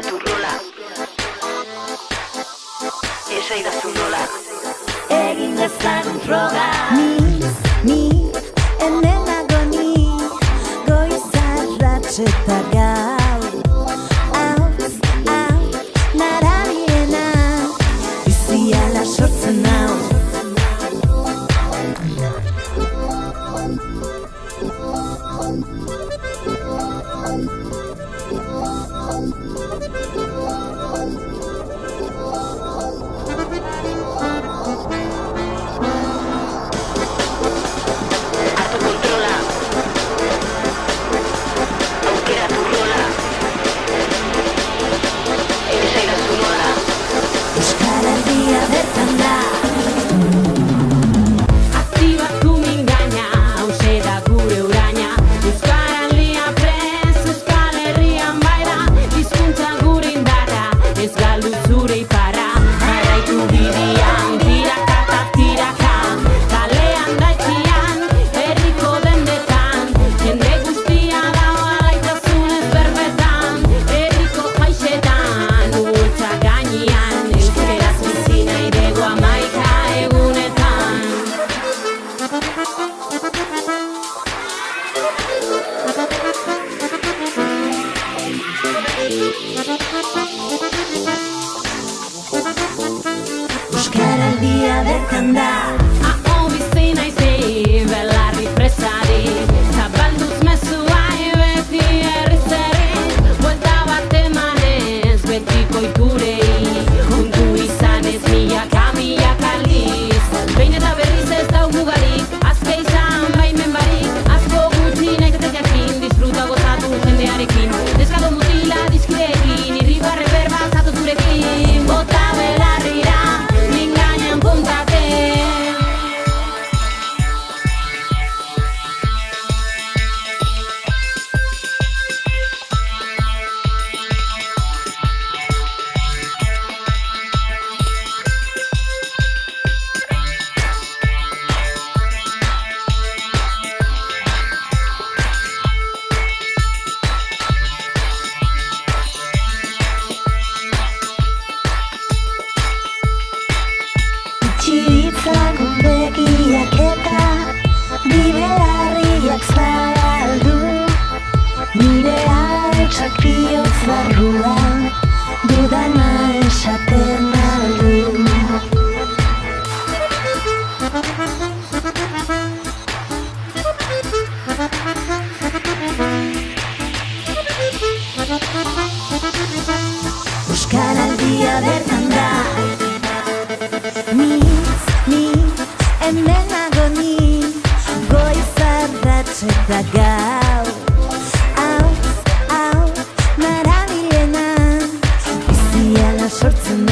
aukeratu rola. Esaidazu nola. Egin dezagun froga. Ni, hemen nago ni, goizarratz eta gau. Hau, narabiena, biziala sortzen hau. Euskaraldia bertan da. Aho bizi naizei, belarri presari, zabalduz mezua beti herrizeri, buelta bat emanez, betiko ikurei, kontu izanez milaka aldiz, behin eta berriz ez dau mugarik, azke izan baimen barik, asko gutxi nahi jakin, disfruta gozatu jendearekin, deskado mutila dizkideekin, irribarre berba zatu zurekin, bota belarrira, Txiritzak begiak eta bibelarriak zabaldu, nire hautsak bihotz barruan dudana esaten aldu. Euskaraldia bertan da. Ni, hemen nago ni, goizarratz eta gau. Hau, narabiena, biziala sortzen da.